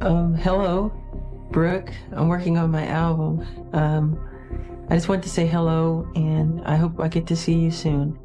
Hello, Brooke. I'm working on my album. I just wanted to say hello, and I hope I get to see you soon.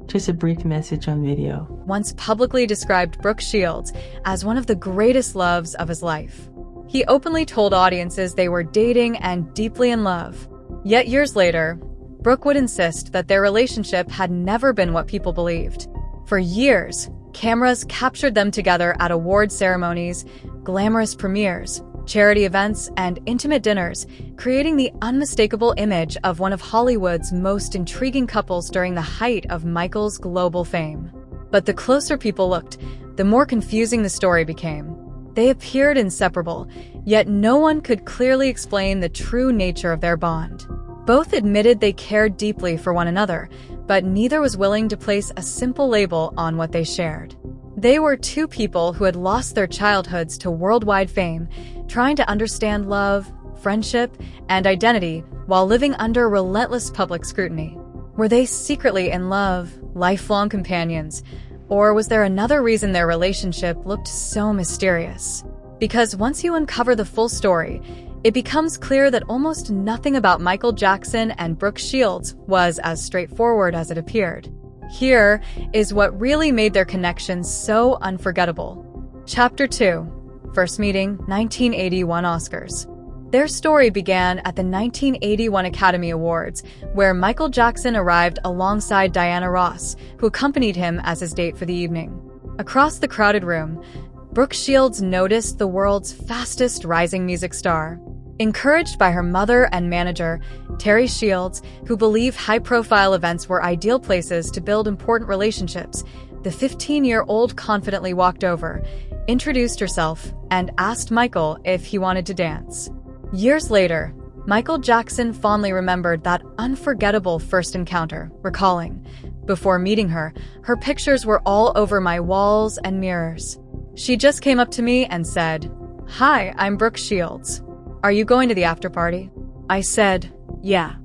Just a brief message on video. Once publicly described Brooke Shields as one of the greatest loves of his life. He openly told audiences they were dating and deeply in love. Yet years later, Brooke would insist that their relationship had never been what people believed. For years, cameras captured them together at award ceremonies, glamorous premieres, charity events, and intimate dinners, creating the unmistakable image of one of Hollywood's most intriguing couples during the height of Michael's global fame. But the closer people looked, the more confusing the story became. They appeared inseparable, yet no one could clearly explain the true nature of their bond. Both admitted they cared deeply for one another, but neither was willing to place a simple label on what they shared. They were two people who had lost their childhoods to worldwide fame, trying to understand love, friendship, and identity while living under relentless public scrutiny. Were they secretly in love, lifelong companions, or was there another reason their relationship looked so mysterious? Because once you uncover the full story, it becomes clear that almost nothing about Michael Jackson and Brooke Shields was as straightforward as it appeared. Here is what really made their connection so unforgettable. Chapter 2. First Meeting, 1981 Oscars. Their story began at the 1981 Academy Awards, where Michael Jackson arrived alongside Diana Ross, who accompanied him as his date for the evening. Across the crowded room, Brooke Shields noticed the world's fastest rising music star. Encouraged by her mother and manager, Terry Shields, who believed high-profile events were ideal places to build important relationships, the 15-year-old confidently walked over, introduced herself, and asked Michael if he wanted to dance. Years later, Michael Jackson fondly remembered that unforgettable first encounter, recalling, "Before meeting her, her pictures were all over my walls and mirrors. She just came up to me and said, 'Hi, I'm Brooke Shields. Are you going to the after party?' I said, 'Yeah.'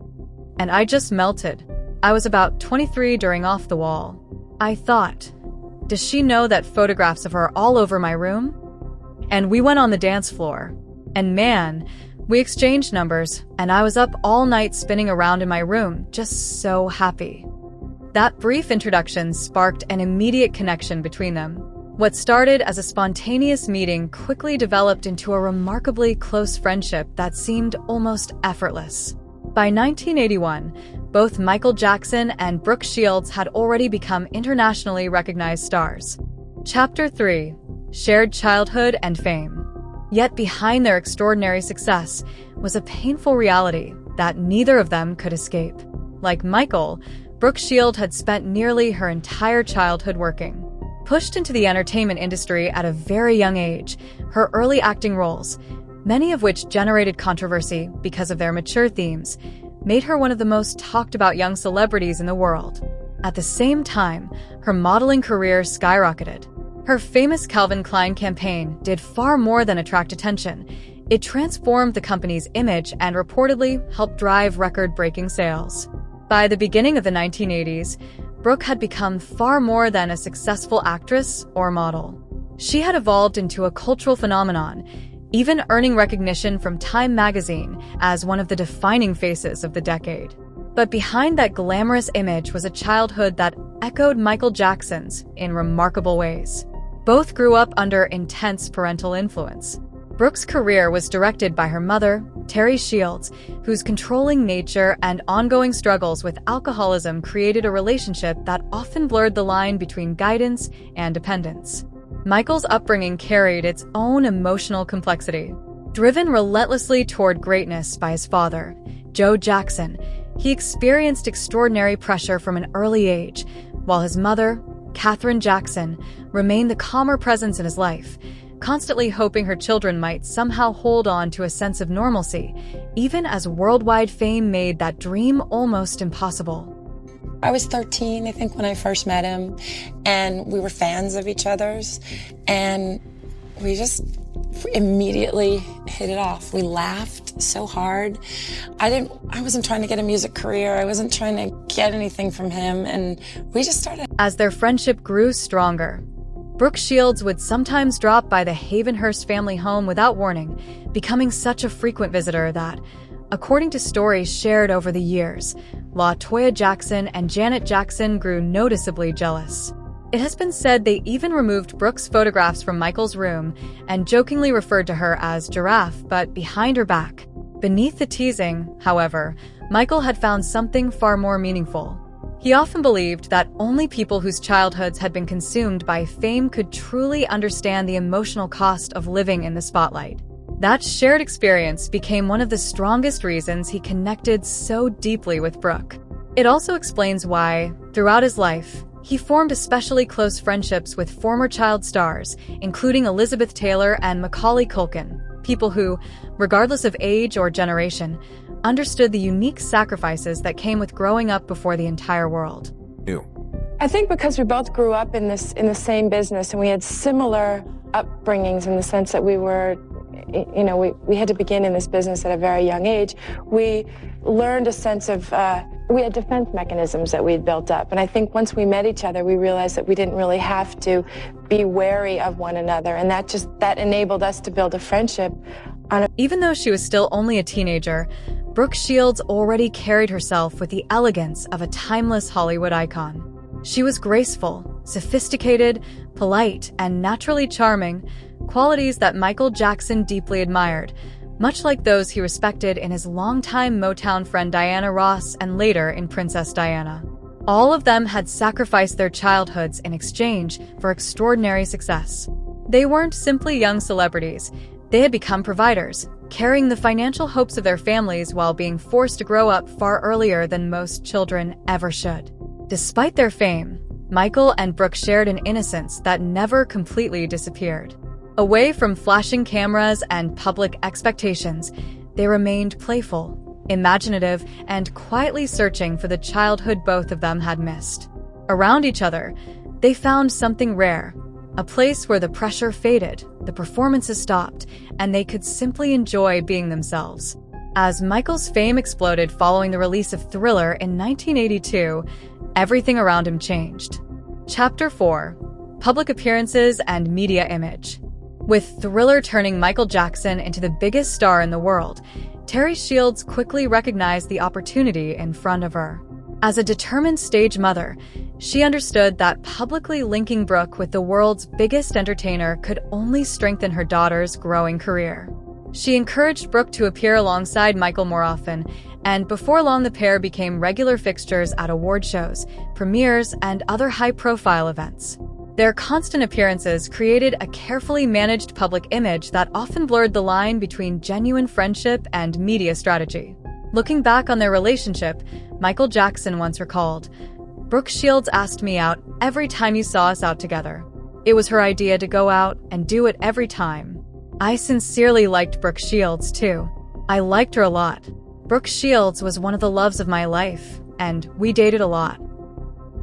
And I just melted. I was about 23 during Off the Wall. I thought, does she know that photographs of her all over my room? And we went on the dance floor. And man, we exchanged numbers, and I was up all night spinning around in my room, just so happy." That brief introduction sparked an immediate connection between them. What started as a spontaneous meeting quickly developed into a remarkably close friendship that seemed almost effortless. By 1981, both Michael Jackson and Brooke Shields had already become internationally recognized stars. Chapter 3. Shared Childhood and Fame. Yet behind their extraordinary success was a painful reality that neither of them could escape. Like Michael, Brooke Shields had spent nearly her entire childhood working. Pushed into the entertainment industry at a very young age, her early acting roles, many of which generated controversy because of their mature themes, made her one of the most talked about young celebrities in the world. At the same time, her modeling career skyrocketed. Her famous Calvin Klein campaign did far more than attract attention. It transformed the company's image and reportedly helped drive record-breaking sales. By the beginning of the 1980s, Brooke had become far more than a successful actress or model. She had evolved into a cultural phenomenon, even earning recognition from Time magazine as one of the defining faces of the decade. But behind that glamorous image was a childhood that echoed Michael Jackson's in remarkable ways. Both grew up under intense parental influence. Brooke's career was directed by her mother, Terry Shields, whose controlling nature and ongoing struggles with alcoholism created a relationship that often blurred the line between guidance and dependence. Michael's upbringing carried its own emotional complexity. Driven relentlessly toward greatness by his father, Joe Jackson, he experienced extraordinary pressure from an early age, while his mother, Katherine Jackson, remained the calmer presence in his life, constantly hoping her children might somehow hold on to a sense of normalcy, even as worldwide fame made that dream almost impossible. I was 13, I think, when I first met him, and we were fans of each other's, and we just immediately hit it off. We laughed so hard. I wasn't trying to get a music career. I wasn't trying to get anything from him, and we just started. As their friendship grew stronger, Brooke Shields would sometimes drop by the Havenhurst family home without warning, becoming such a frequent visitor that, according to stories shared over the years, LaToya Jackson and Janet Jackson grew noticeably jealous. It has been said they even removed Brooke's photographs from Michael's room and jokingly referred to her as Giraffe, but behind her back. Beneath the teasing, however, Michael had found something far more meaningful. He often believed that only people whose childhoods had been consumed by fame could truly understand the emotional cost of living in the spotlight. That shared experience became one of the strongest reasons he connected so deeply with Brooke. It also explains why, throughout his life, he formed especially close friendships with former child stars, including Elizabeth Taylor and Macaulay Culkin, people who, regardless of age or generation, understood the unique sacrifices that came with growing up before the entire world. I think because we both grew up in the same business and we had similar upbringings in the sense that we had to begin in this business at a very young age. We learned a sense of, we had defense mechanisms that we had built up. And I think once we met each other, we realized that we didn't really have to be wary of one another. And that enabled us to build a friendship. Even though she was still only a teenager, Brooke Shields already carried herself with the elegance of a timeless Hollywood icon. She was graceful, sophisticated, polite, and naturally charming, qualities that Michael Jackson deeply admired, much like those he respected in his longtime Motown friend Diana Ross and later in Princess Diana. All of them had sacrificed their childhoods in exchange for extraordinary success. They weren't simply young celebrities. They had become providers, carrying the financial hopes of their families while being forced to grow up far earlier than most children ever should. Despite their fame, Michael and Brooke shared an innocence that never completely disappeared. Away from flashing cameras and public expectations, they remained playful, imaginative, and quietly searching for the childhood both of them had missed. Around each other, they found something rare, a place where the pressure faded, the performances stopped, and they could simply enjoy being themselves. As Michael's fame exploded following the release of Thriller in 1982, everything around him changed. Chapter 4: Public Appearances and Media Image. With Thriller turning Michael Jackson into the biggest star in the world, Terry Shields quickly recognized the opportunity in front of her. As a determined stage mother, she understood that publicly linking Brooke with the world's biggest entertainer could only strengthen her daughter's growing career. She encouraged Brooke to appear alongside Michael more often, and before long the pair became regular fixtures at award shows, premieres, and other high-profile events. Their constant appearances created a carefully managed public image that often blurred the line between genuine friendship and media strategy. Looking back on their relationship, Michael Jackson once recalled, "Brooke Shields asked me out every time you saw us out together. It was her idea to go out and do it every time." I sincerely liked Brooke Shields, too. I liked her a lot. Brooke Shields was one of the loves of my life, and we dated a lot.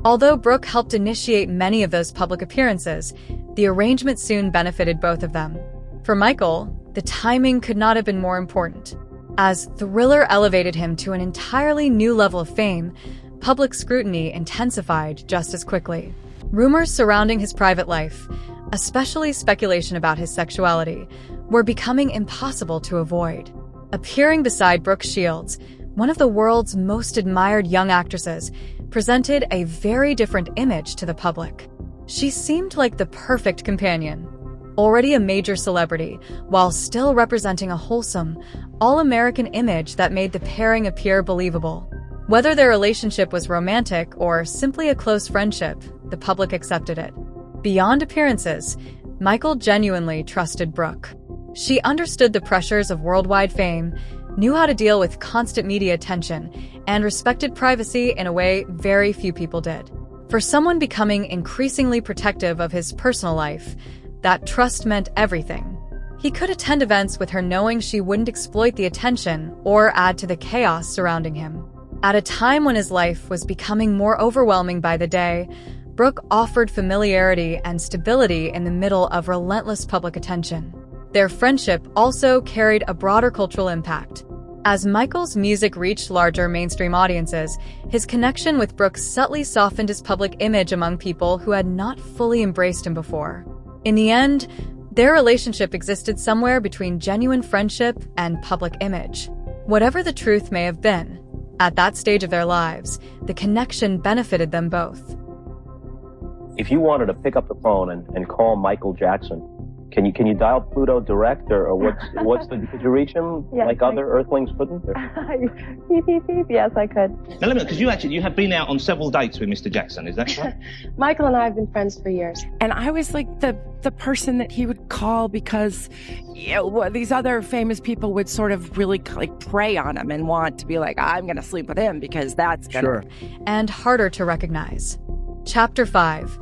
Although Brooke helped initiate many of those public appearances, the arrangement soon benefited both of them. For Michael, the timing could not have been more important. As Thriller elevated him to an entirely new level of fame, public scrutiny intensified just as quickly. Rumors surrounding his private life, especially speculation about his sexuality, were becoming impossible to avoid. Appearing beside Brooke Shields, one of the world's most admired young actresses, presented a very different image to the public. She seemed like the perfect companion. Already a major celebrity, while still representing a wholesome, all-American image that made the pairing appear believable. Whether their relationship was romantic or simply a close friendship, the public accepted it. Beyond appearances, Michael genuinely trusted Brooke. She understood the pressures of worldwide fame, knew how to deal with constant media attention, and respected privacy in a way very few people did. For someone becoming increasingly protective of his personal life, that trust meant everything. He could attend events with her knowing she wouldn't exploit the attention or add to the chaos surrounding him. At a time when his life was becoming more overwhelming by the day, Brooke offered familiarity and stability in the middle of relentless public attention. Their friendship also carried a broader cultural impact. As Michael's music reached larger mainstream audiences, his connection with Brooke subtly softened his public image among people who had not fully embraced him before. In the end, their relationship existed somewhere between genuine friendship and public image. Whatever the truth may have been, at that stage of their lives, the connection benefited them both. If you wanted to pick up the phone and call Michael Jackson, can you dial Pluto direct, or could you reach him like other Earthlings couldn't? Beep, beep, beep. Yes, I could. Now let me know, because you have been out on several dates with Mr. Jackson, is that right? Michael and I have been friends for years. And I was like the person that he would call because these other famous people would sort of really like prey on him and want to be like, I'm going to sleep with him because that's gonna... Sure. And harder to recognize. Chapter 5.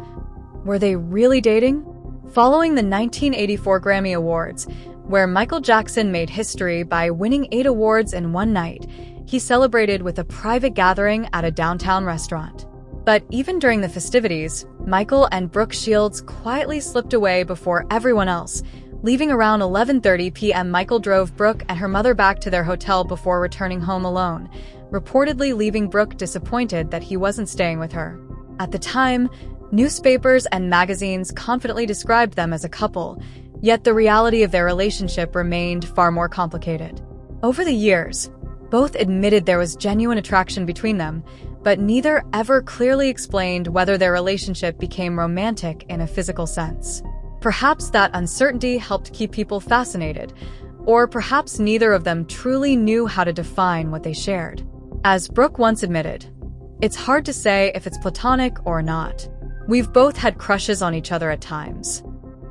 Were they really dating? Following the 1984 Grammy Awards, where Michael Jackson made history by winning 8 awards in one night, he celebrated with a private gathering at a downtown restaurant. But even during the festivities, Michael and Brooke Shields quietly slipped away before everyone else. Leaving around 11:30 p.m., Michael drove Brooke and her mother back to their hotel before returning home alone, reportedly leaving Brooke disappointed that he wasn't staying with her. At the time, newspapers and magazines confidently described them as a couple, yet the reality of their relationship remained far more complicated. Over the years, both admitted there was genuine attraction between them, but neither ever clearly explained whether their relationship became romantic in a physical sense. Perhaps that uncertainty helped keep people fascinated, or perhaps neither of them truly knew how to define what they shared. As Brooke once admitted, "It's hard to say if it's platonic or not. We've both had crushes on each other at times."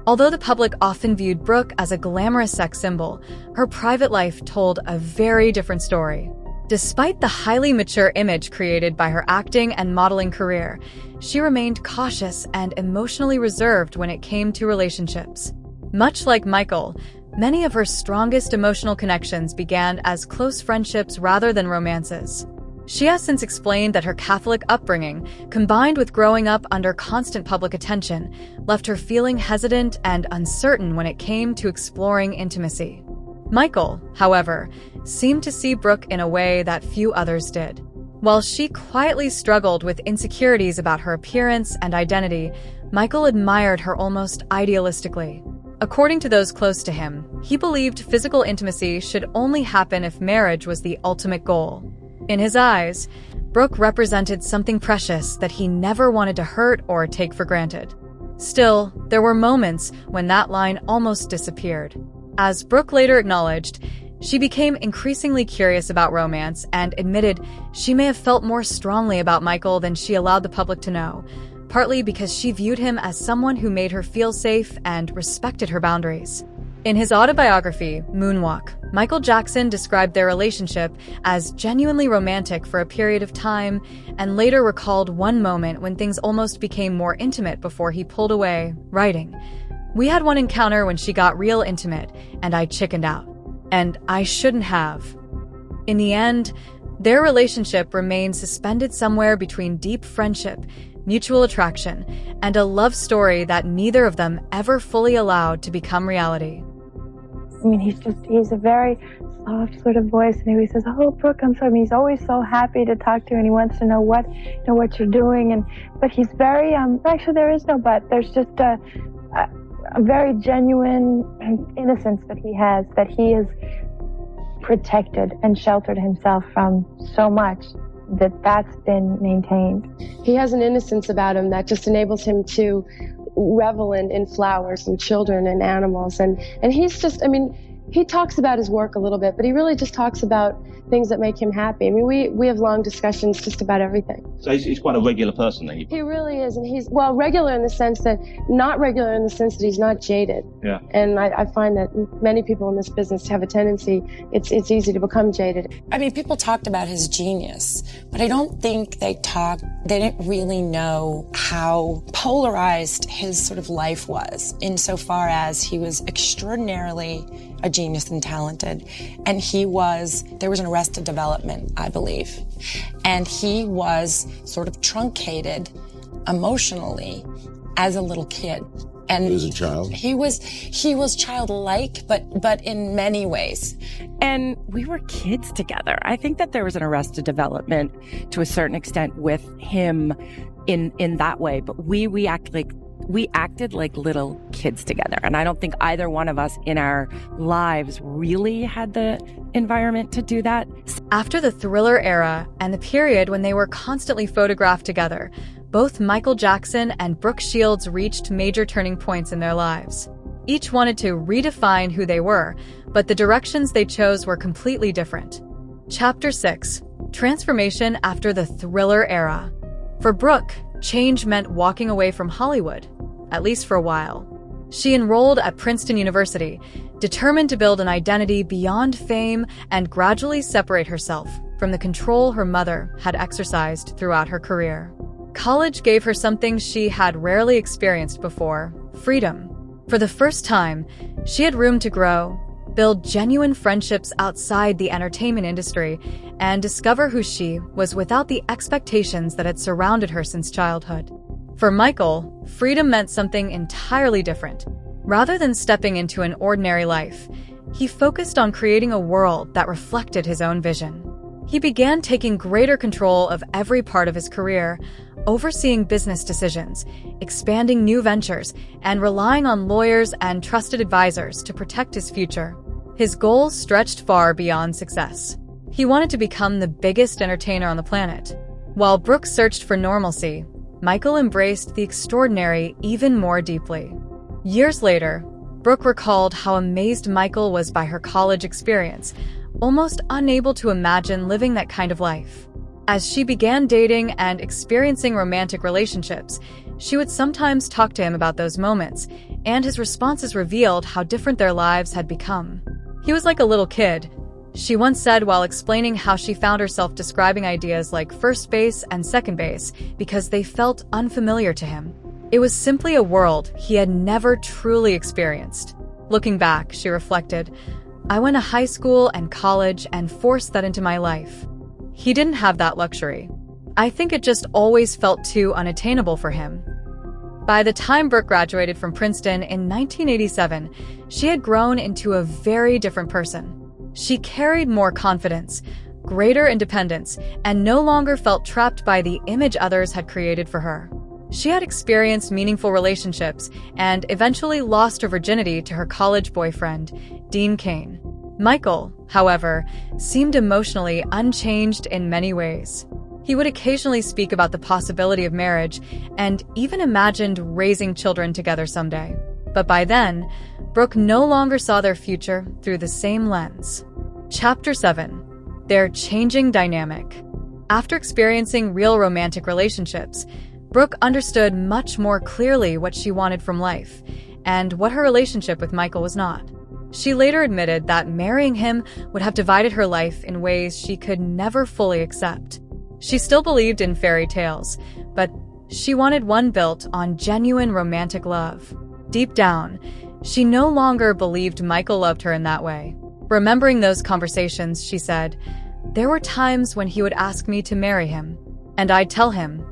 Although the public often viewed Brooke as a glamorous sex symbol, her private life told a very different story. Despite the highly mature image created by her acting and modeling career, she remained cautious and emotionally reserved when it came to relationships. Much like Michael, many of her strongest emotional connections began as close friendships rather than romances. She has since explained that her Catholic upbringing, combined with growing up under constant public attention, left her feeling hesitant and uncertain when it came to exploring intimacy. Michael, however, seemed to see Brooke in a way that few others did. While she quietly struggled with insecurities about her appearance and identity, Michael admired her almost idealistically. According to those close to him, he believed physical intimacy should only happen if marriage was the ultimate goal. In his eyes, Brooke represented something precious that he never wanted to hurt or take for granted. Still, there were moments when that line almost disappeared. As Brooke later acknowledged, she became increasingly curious about romance and admitted she may have felt more strongly about Michael than she allowed the public to know, partly because she viewed him as someone who made her feel safe and respected her boundaries. In his autobiography, Moonwalk, Michael Jackson described their relationship as genuinely romantic for a period of time and later recalled one moment when things almost became more intimate before he pulled away, writing, "We had one encounter when she got real intimate and I chickened out. And I shouldn't have." In the end, their relationship remained suspended somewhere between deep friendship, mutual attraction, and a love story that neither of them ever fully allowed to become reality. I mean, he's a very soft sort of voice, and he always says, "Oh, Brooke, I'm sorry." I mean, he's always so happy to talk to you, and he wants to know what you're doing. But he's very, actually there is no but. There's just a very genuine innocence that he has protected and sheltered himself from so much that's been maintained. He has an innocence about him that just enables him to revel in flowers and children and animals. And he's just, I mean, he talks about his work a little bit, but he really just talks about things that make him happy. I mean, we have long discussions just about everything. So he's quite a regular person then? He really is, and he's, well, regular in the sense that, not regular in the sense that he's not jaded. Yeah. And I find that many people in this business have a tendency, it's easy to become jaded. I mean, people talked about his genius, but I don't think they didn't really know how polarized his sort of life was, insofar as he was extraordinarily a genius and talented. And there was an Arrested Development, I believe. And he was sort of truncated emotionally as a little kid. And he was a child? He was childlike, but in many ways. And we were kids together. I think that there was an Arrested Development to a certain extent with him in that way, but we act like we acted like little kids together. And I don't think either one of us in our lives really had the environment to do that. After the Thriller era and the period when they were constantly photographed together, both Michael Jackson and Brooke Shields reached major turning points in their lives. Each wanted to redefine who they were, but the directions they chose were completely different. Chapter 6: Transformation after the Thriller era. For Brooke, change meant walking away from Hollywood, at least for a while. She enrolled at Princeton University, determined to build an identity beyond fame and gradually separate herself from the control her mother had exercised throughout her career. College gave her something she had rarely experienced before: freedom. For the first time, she had room to grow, build genuine friendships outside the entertainment industry, and discover who she was without the expectations that had surrounded her since childhood. For Michael, freedom meant something entirely different. Rather than stepping into an ordinary life, he focused on creating a world that reflected his own vision. He began taking greater control of every part of his career, overseeing business decisions, expanding new ventures, and relying on lawyers and trusted advisors to protect his future. His goals stretched far beyond success. He wanted to become the biggest entertainer on the planet. While Brooke searched for normalcy, Michael embraced the extraordinary even more deeply. Years later, Brooke recalled how amazed Michael was by her college experience, almost unable to imagine living that kind of life. As she began dating and experiencing romantic relationships, she would sometimes talk to him about those moments, and his responses revealed how different their lives had become. He was like a little kid, she once said while explaining how she found herself describing ideas like first base and second base because they felt unfamiliar to him. It was simply a world he had never truly experienced. Looking back, she reflected, "I went to high school and college and forced that into my life. He didn't have that luxury. I think it just always felt too unattainable for him." By the time Brooke graduated from Princeton in 1987, she had grown into a very different person. She carried more confidence, greater independence, and no longer felt trapped by the image others had created for her. She had experienced meaningful relationships and eventually lost her virginity to her college boyfriend, Dean Cain. Michael, however, seemed emotionally unchanged in many ways. He would occasionally speak about the possibility of marriage and even imagined raising children together someday. But by then, Brooke no longer saw their future through the same lens. Chapter 7: Their changing dynamic. After experiencing real romantic relationships, Brooke understood much more clearly what she wanted from life and what her relationship with Michael was not. She later admitted that marrying him would have divided her life in ways she could never fully accept. She still believed in fairy tales, but she wanted one built on genuine romantic love. Deep down, she no longer believed Michael loved her in that way. Remembering those conversations, she said, "There were times when he would ask me to marry him, and I'd tell him,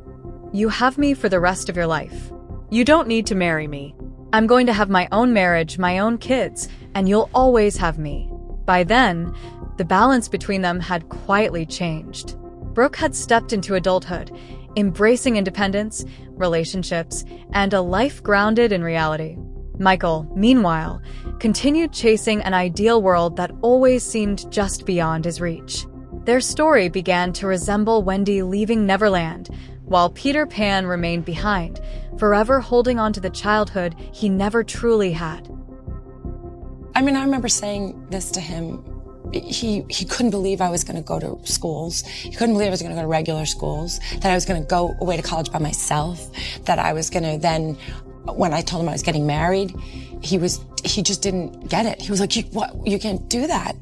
'You have me for the rest of your life. You don't need to marry me. I'm going to have my own marriage, my own kids, and you'll always have me.'" By then, the balance between them had quietly changed. Brooke had stepped into adulthood, embracing independence, relationships, and a life grounded in reality. Michael, meanwhile, continued chasing an ideal world that always seemed just beyond his reach. Their story began to resemble Wendy leaving Neverland, while Peter Pan remained behind, forever holding on to the childhood he never truly had. I mean, I remember saying this to him. He couldn't believe I was going to go to schools. He couldn't believe I was going to go to regular schools, that I was going to go away to college by myself, that I was going to then, when I told him I was getting married, he just didn't get it. He was like, you can't do that.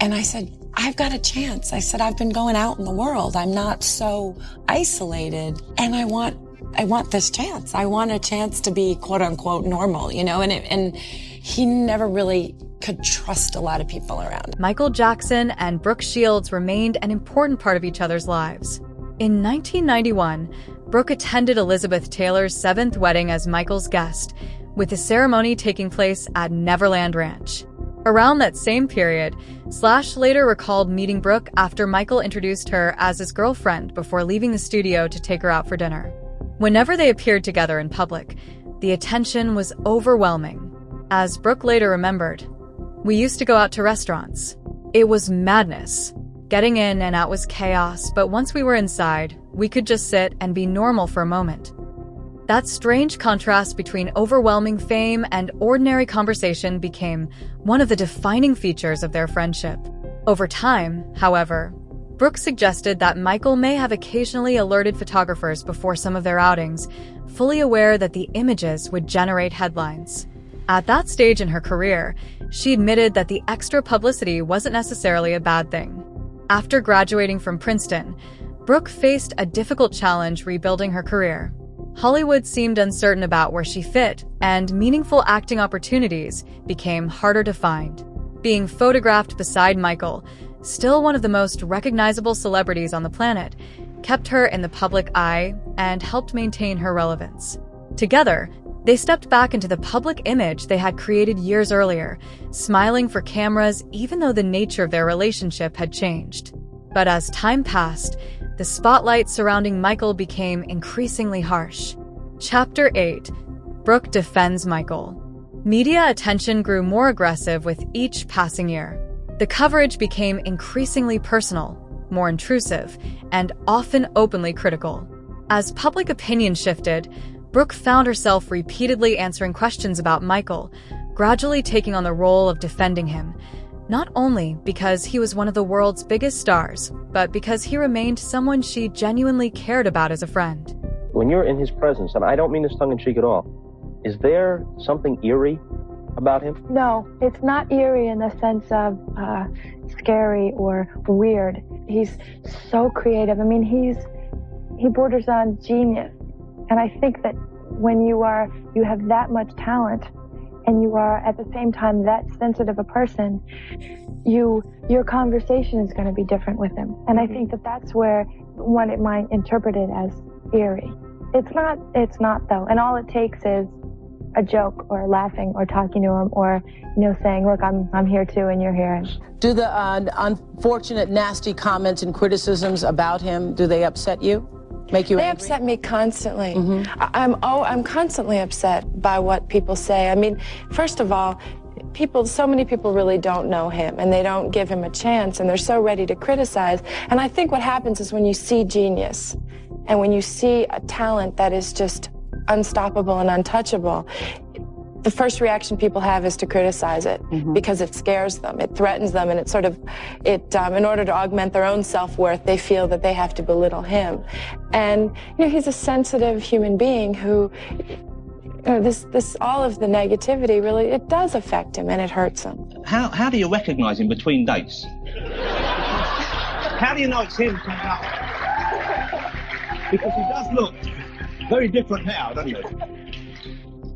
And I said, I've got a chance. I said, I've been going out in the world. I'm not so isolated. And I want this chance. I want a chance to be quote unquote normal, you know, and he never really could trust a lot of people around. Michael Jackson and Brooke Shields remained an important part of each other's lives. In 1991, Brooke attended Elizabeth Taylor's 7th wedding as Michael's guest, with the ceremony taking place at Neverland Ranch. Around that same period, Slash later recalled meeting Brooke after Michael introduced her as his girlfriend before leaving the studio to take her out for dinner. Whenever they appeared together in public, The attention was overwhelming. As Brooke later remembered, "We used to go out to restaurants. It was madness. Getting in and out was chaos, but once we were inside, we could just sit and be normal for a moment." That strange contrast between overwhelming fame and ordinary conversation became one of the defining features of their friendship. Over time, however, Brooke suggested that Michael may have occasionally alerted photographers before some of their outings, fully aware that the images would generate headlines. At that stage in her career, she admitted that the extra publicity wasn't necessarily a bad thing. After graduating from Princeton, Brooke faced a difficult challenge rebuilding her career. Hollywood seemed uncertain about where she fit, and meaningful acting opportunities became harder to find. Being photographed beside Michael, still one of the most recognizable celebrities on the planet, kept her in the public eye and helped maintain her relevance. Together, they stepped back into the public image they had created years earlier, smiling for cameras even though the nature of their relationship had changed. But as time passed, the spotlight surrounding Michael became increasingly harsh. Chapter 8. Brooke defends Michael. Media attention grew more aggressive with each passing year. The coverage became increasingly personal, more intrusive, and often openly critical. As public opinion shifted, Brooke found herself repeatedly answering questions about Michael, gradually taking on the role of defending him, not only because he was one of the world's biggest stars, but because he remained someone she genuinely cared about as a friend. When you're in his presence, and I don't mean this tongue-in-cheek at all, is there something eerie about him? No, it's not eerie in the sense of scary or weird. He's so creative. I mean, he borders on genius. And I think that when you have that much talent and you are at the same time that sensitive a person, your conversation is going to be different with him. And I think that that's where one it might interpret it as eerie. It's not though. And all it takes is a joke or laughing or talking to him or, saying, look, I'm here too and you're here. Do the unfortunate, nasty comments and criticisms about him, do they upset you? Make you angry? They upset me constantly. I'm constantly upset by what people say. I mean, first of all, so many people really don't know him and they don't give him a chance and they're so ready to criticize. And I think what happens is when you see genius and when you see a talent that is just unstoppable and untouchable, the first reaction people have is to criticize it because it scares them, it threatens them, and in order to augment their own self-worth, they feel that they have to belittle him. And he's a sensitive human being who, this all of the negativity really, it does affect him and it hurts him. How do you recognize him between dates? How do you know it's him coming up? Because he does look very different now, doesn't he?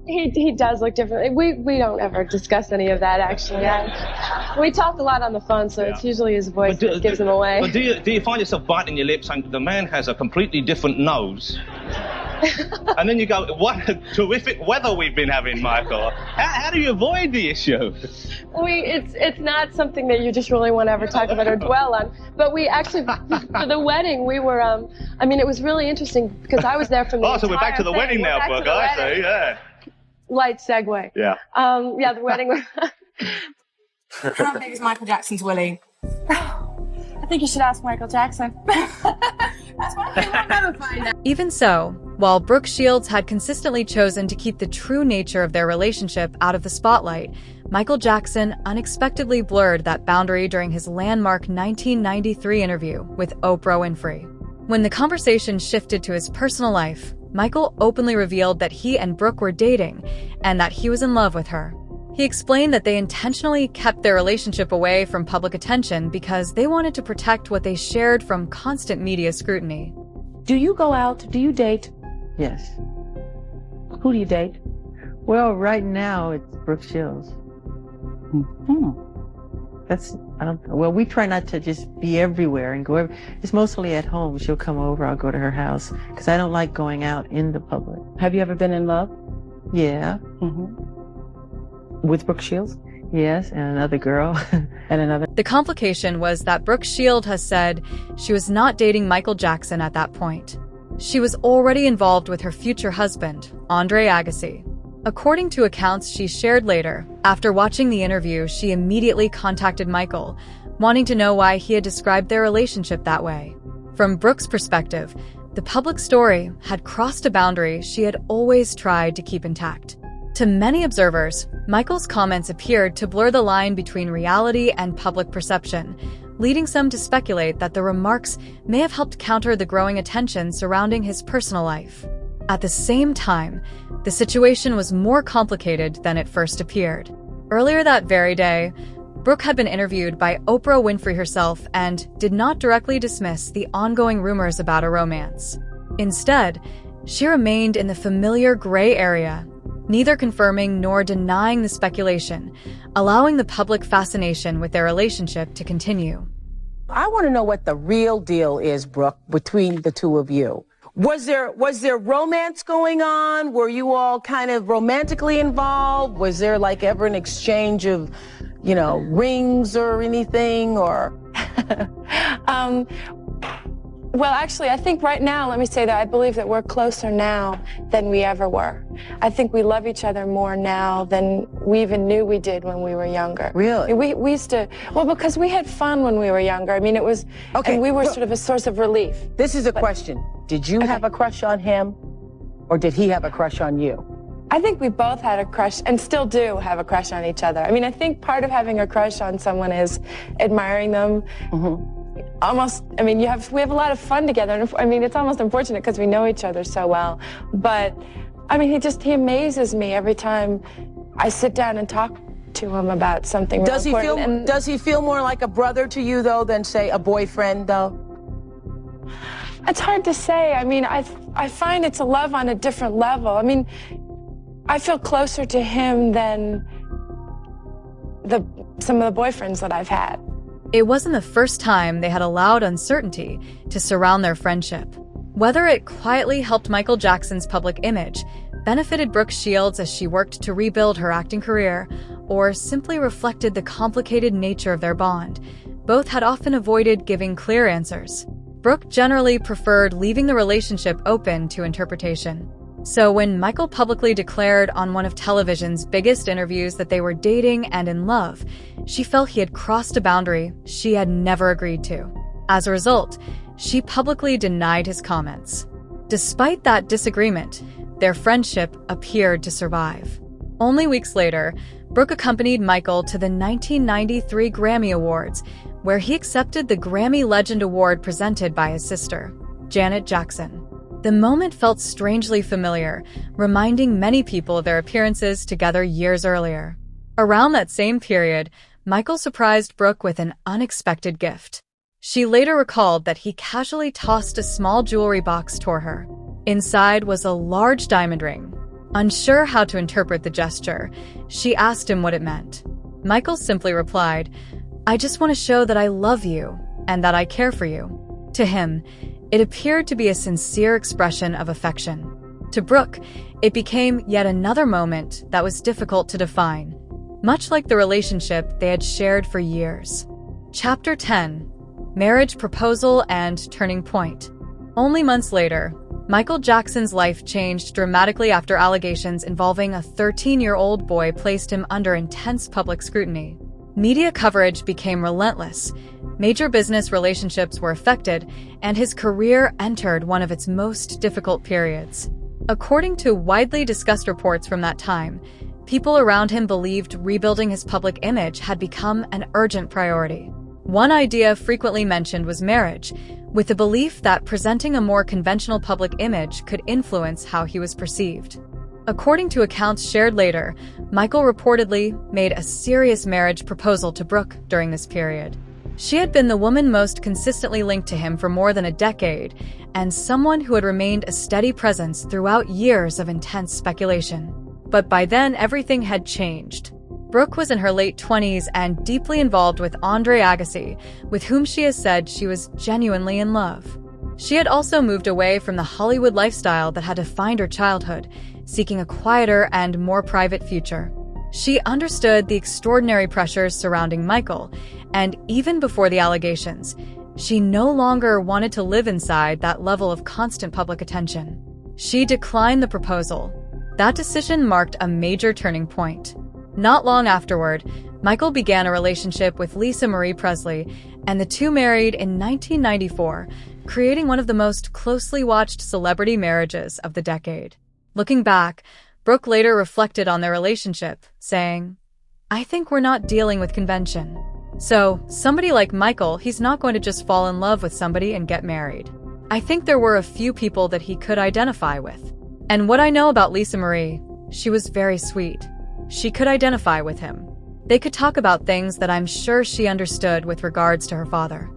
He does look different. We don't ever discuss any of that, actually. We talk a lot on the phone, so it's usually his voice that gives him away. But do you find yourself biting your lips saying the man has a completely different nose? And then you go, what a terrific weather we've been having, Michael. How do you avoid the issue? It's not something that you just really want to ever talk about or dwell on. But we actually, for the wedding, we were, it was really interesting because I was there from the so we're back to the wedding now, Brooke. I see, yeah. Light segue. Yeah. The wedding. How big is Michael Jackson's willy? I think you should ask Michael Jackson. That's one thing we'll never find out. Even so, while Brooke Shields had consistently chosen to keep the true nature of their relationship out of the spotlight, Michael Jackson unexpectedly blurred that boundary during his landmark 1993 interview with Oprah Winfrey. When the conversation shifted to his personal life, Michael openly revealed that he and Brooke were dating and that he was in love with her. He explained that they intentionally kept their relationship away from public attention because they wanted to protect what they shared from constant media scrutiny. Do you go out? Do you date? Yes. Who do you date? Well, right now it's Brooke Shields. We try not to just be everywhere and go it's mostly at home. She'll come over, I'll go to her house because I don't like going out in the public. Have you ever been in love? Yeah. With Brooke Shields? Yes, and another girl. And another. The complication was that Brooke Shields has said she was not dating Michael Jackson at that point. She was already involved with her future husband, Andre Agassi. According to accounts she shared later, after watching the interview, she immediately contacted Michael, wanting to know why he had described their relationship that way. From Brooke's perspective, the public story had crossed a boundary she had always tried to keep intact. To many observers, Michael's comments appeared to blur the line between reality and public perception, leading some to speculate that the remarks may have helped counter the growing attention surrounding his personal life. At the same time, the situation was more complicated than it first appeared. Earlier that very day, Brooke had been interviewed by Oprah Winfrey herself and did not directly dismiss the ongoing rumors about a romance. Instead, she remained in the familiar gray area, neither confirming nor denying the speculation, allowing the public fascination with their relationship to continue. I want to know what the real deal is, Brooke, between the two of you. Was there romance going on? Were you all kind of romantically involved? Was there like ever an exchange of, rings or anything, or? Well, actually, I think right now, let me say that I believe that we're closer now than we ever were. I think we love each other more now than we even knew we did when we were younger. Really? We used to, because we had fun when we were younger. I mean, it was, and we were sort of a source of relief. This is a question. Did you have a crush on him, or did he have a crush on you? I think we both had a crush, and still do have a crush on each other. I mean, I think part of having a crush on someone is admiring them. Mm-hmm. We have a lot of fun together. And I mean, it's almost unfortunate because we know each other so well. But, I mean, he amazes me every time I sit down and talk to him about something real important. Does he feel more like a brother to you, though, than, say, a boyfriend, though? It's hard to say. I mean, I find it's a love on a different level. I mean, I feel closer to him than some of the boyfriends that I've had. It wasn't the first time they had allowed uncertainty to surround their friendship. Whether it quietly helped Michael Jackson's public image, benefited Brooke Shields as she worked to rebuild her acting career, or simply reflected the complicated nature of their bond, both had often avoided giving clear answers. Brooke generally preferred leaving the relationship open to interpretation. So when Michael publicly declared on one of television's biggest interviews that they were dating and in love, she felt he had crossed a boundary she had never agreed to. As a result, she publicly denied his comments. Despite that disagreement, their friendship appeared to survive. Only weeks later, Brooke accompanied Michael to the 1993 Grammy Awards, where he accepted the Grammy Legend Award presented by his sister, Janet Jackson. The moment felt strangely familiar, reminding many people of their appearances together years earlier. Around that same period, Michael surprised Brooke with an unexpected gift. She later recalled that he casually tossed a small jewelry box toward her. Inside was a large diamond ring. Unsure how to interpret the gesture, she asked him what it meant. Michael simply replied, "I just want to show that I love you and that I care for you." To him, it appeared to be a sincere expression of affection. To Brooke, it became yet another moment that was difficult to define, much like the relationship they had shared for years. Chapter 10: Marriage Proposal and Turning Point. Only months later, Michael Jackson's life changed dramatically after allegations involving a 13-year-old boy placed him under intense public scrutiny. Media coverage became relentless, major business relationships were affected, and his career entered one of its most difficult periods. According to widely discussed reports from that time, people around him believed rebuilding his public image had become an urgent priority. One idea frequently mentioned was marriage, with the belief that presenting a more conventional public image could influence how he was perceived. According to accounts shared later, Michael reportedly made a serious marriage proposal to Brooke during this period. She had been the woman most consistently linked to him for more than a decade, and someone who had remained a steady presence throughout years of intense speculation. But by then, everything had changed. Brooke was in her late 20s and deeply involved with Andre Agassi, with whom she has said she was genuinely in love. She had also moved away from the Hollywood lifestyle that had defined her childhood, seeking a quieter and more private future. She understood the extraordinary pressures surrounding Michael, and even before the allegations, she no longer wanted to live inside that level of constant public attention. She declined the proposal, That decision marked a major turning point. Not long afterward, Michael began a relationship with Lisa Marie Presley, and the two married in 1994, creating one of the most closely watched celebrity marriages of the decade. Looking back, Brooke later reflected on their relationship, saying, "I think we're not dealing with convention. So, somebody like Michael, he's not going to just fall in love with somebody and get married. I think there were a few people that he could identify with. And what I know about Lisa Marie, she was very sweet. She could identify with him. They could talk about things that I'm sure she understood with regards to her father."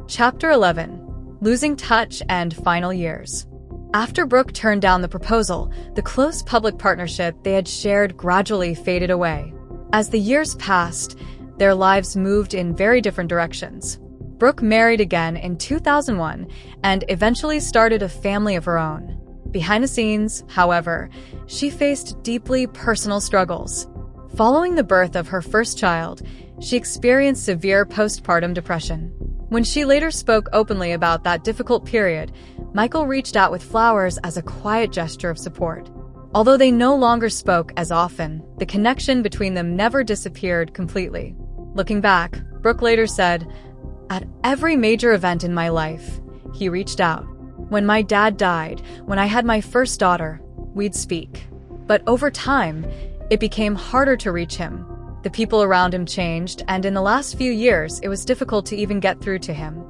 Chapter 11. Losing Touch and Final Years. After Brooke turned down the proposal, the close public partnership they had shared gradually faded away. As the years passed, their lives moved in very different directions. Brooke married again in 2001 and eventually started a family of her own. Behind the scenes, however, she faced deeply personal struggles. Following the birth of her first child, she experienced severe postpartum depression. When she later spoke openly about that difficult period, Michael reached out with flowers as a quiet gesture of support. Although they no longer spoke as often, the connection between them never disappeared completely. Looking back, Brooke later said, "At every major event in my life, he reached out. When my dad died, when I had my first daughter, we'd speak. But over time, it became harder to reach him. The people around him changed, and in the last few years, it was difficult to even get through to him."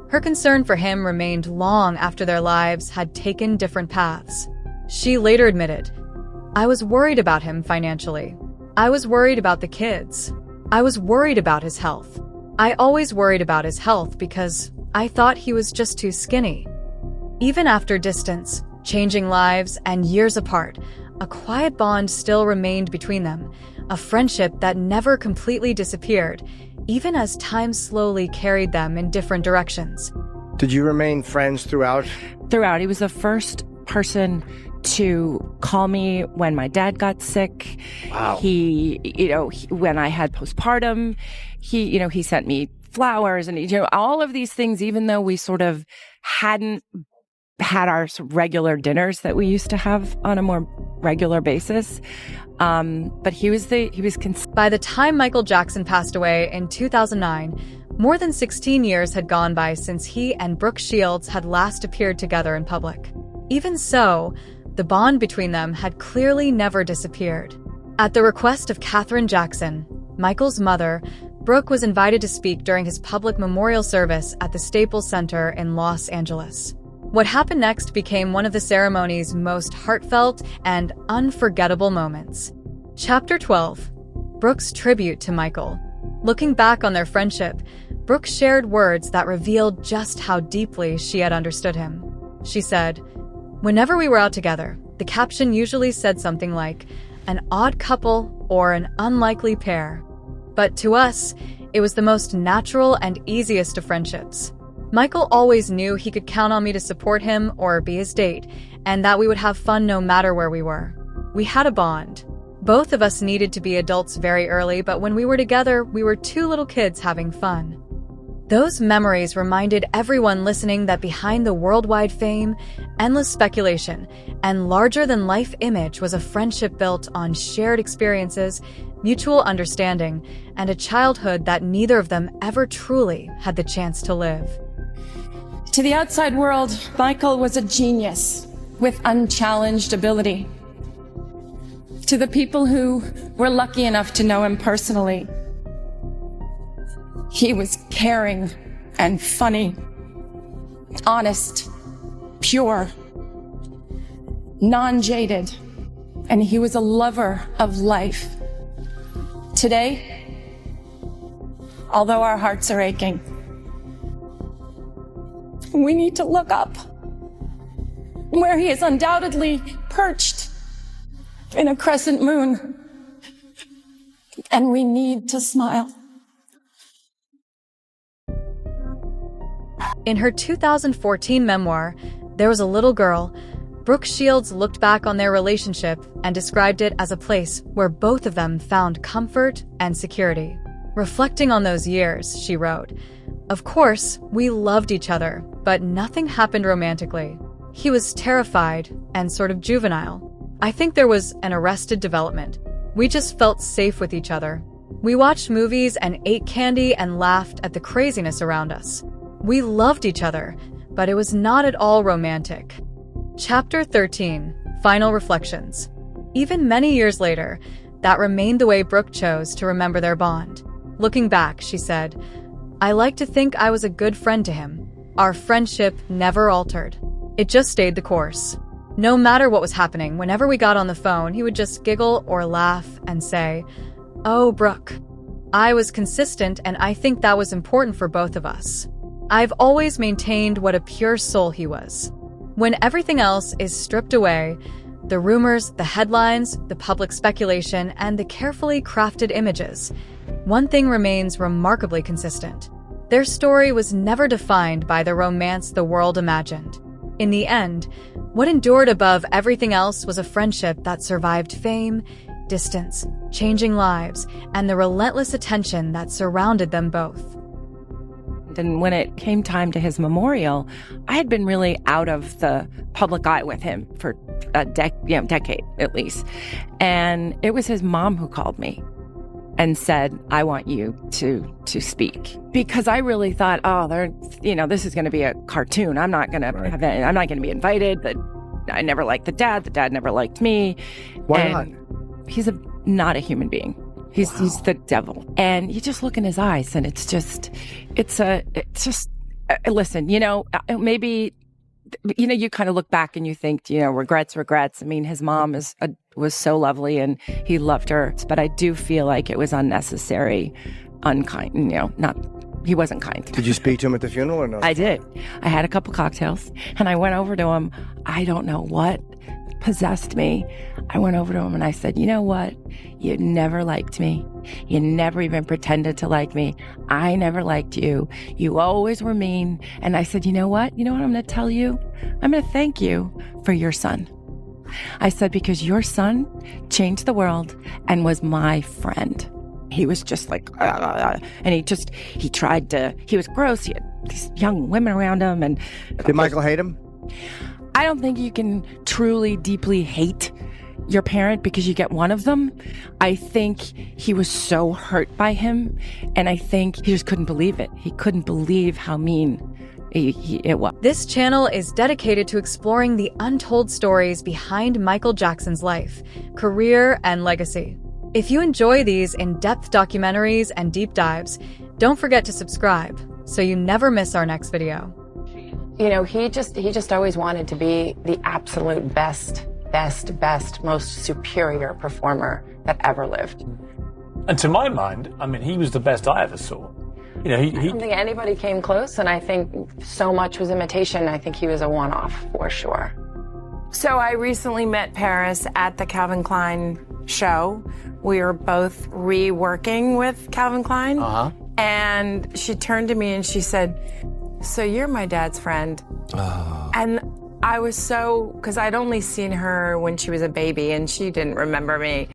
Her concern for him remained long after their lives had taken different paths. She later admitted, "I was worried about him financially. I was worried about the kids. I was worried about his health. I always worried about his health because I thought he was just too skinny." Even after distance, changing lives, and years apart, a quiet bond still remained between them, a friendship that never completely disappeared, even as time slowly carried them in different directions. Did you remain friends throughout? Throughout. He was the first person to call me when my dad got sick. Wow. When I had postpartum, he sent me flowers and, all of these things, even though we sort of hadn't had our regular dinners that we used to have on a more regular basis. But By the time Michael Jackson passed away in 2009, more than 16 years had gone by since he and Brooke Shields had last appeared together in public. Even so, the bond between them had clearly never disappeared. At the request of Katherine Jackson, Michael's mother, Brooke was invited to speak during his public memorial service at the Staples Center in Los Angeles. What happened next became one of the ceremony's most heartfelt and unforgettable moments. Chapter 12. Brooke's Tribute to Michael. Looking back on their friendship, Brooke shared words that revealed just how deeply she had understood him. She said, "Whenever we were out together, the caption usually said something like, 'an odd couple' or 'an unlikely pair.' But to us, it was the most natural and easiest of friendships. Michael always knew he could count on me to support him or be his date, and that we would have fun no matter where we were. We had a bond. Both of us needed to be adults very early, but when we were together, we were two little kids having fun." Those memories reminded everyone listening that behind the worldwide fame, endless speculation, and larger-than-life image was a friendship built on shared experiences, mutual understanding, and a childhood that neither of them ever truly had the chance to live. To the outside world, Michael was a genius with unchallenged ability. To the people who were lucky enough to know him personally, he was caring and funny, honest, pure, non-jaded, and he was a lover of life. Today, although our hearts are aching, we need to look up where he is undoubtedly perched in a crescent moon, and we need to smile. In her 2014 memoir, There Was a Little Girl, Brooke Shields looked back on their relationship and described it as a place where both of them found comfort and security. Reflecting on those years, she wrote, "Of course, we loved each other, but nothing happened romantically. He was terrified and sort of juvenile. I think there was an arrested development. We just felt safe with each other. We watched movies and ate candy and laughed at the craziness around us. We loved each other, but it was not at all romantic. Chapter 13, Final Reflections. Even many years later, that remained the way Brooke chose to remember their bond. Looking back, she said, "I like to think I was a good friend to him. Our friendship never altered. It just stayed the course. No matter what was happening, whenever we got on the phone, he would just giggle or laugh and say, 'Oh, Brooke.' I was consistent, and I think that was important for both of us. I've always maintained what a pure soul he was. When everything else is stripped away, the rumors, the headlines, the public speculation, and the carefully crafted images, one thing remains remarkably consistent. Their story was never defined by the romance the world imagined. In the end, what endured above everything else was a friendship that survived fame, distance, changing lives, and the relentless attention that surrounded them both." And when it came time to his memorial, I had been really out of the public eye with him for a decade at least. And it was his mom who called me and said, "I want you to speak." Because I really thought, this is going to be a cartoon. I'm not going to have it. I'm not going to be invited. I never liked the dad never liked me. Why not? He's not a human being. He's the devil. And you just look in his eyes and listen, maybe, you kind of look back and you think, regrets. I mean, his mom was so lovely and he loved her, but I do feel like it was unnecessary, unkind, he wasn't kind. Did you speak to him at the funeral or no? I did. I had a couple cocktails and I went over to him. I don't know what possessed me. I went over to him and I said, "You know what? You never liked me. You never even pretended to like me. I never liked you. You always were mean." And I said, "You know what? I'm going to tell you? I'm going to thank you for your son." I said, "Because your son changed the world and was my friend." He was just like, and he was gross. He had these young women around him. And did Michael hate him? I don't think you can truly, deeply hate your parent because you get one of them. I think he was so hurt by him, and I think he just couldn't believe it. He couldn't believe how mean it was. This channel is dedicated to exploring the untold stories behind Michael Jackson's life, career, and legacy. If you enjoy these in-depth documentaries and deep dives, don't forget to subscribe so you never miss our next video. He just always wanted to be the absolute best, most superior performer that ever lived. And to my mind, he was the best I ever saw. I don't think anybody came close, and I think so much was imitation. I think he was a one-off for sure. So I recently met Paris at the Calvin Klein show. We were both reworking with Calvin Klein. And she turned to me and she said, "So you're my dad's friend." And I was because I'd only seen her when she was a baby and she didn't remember me.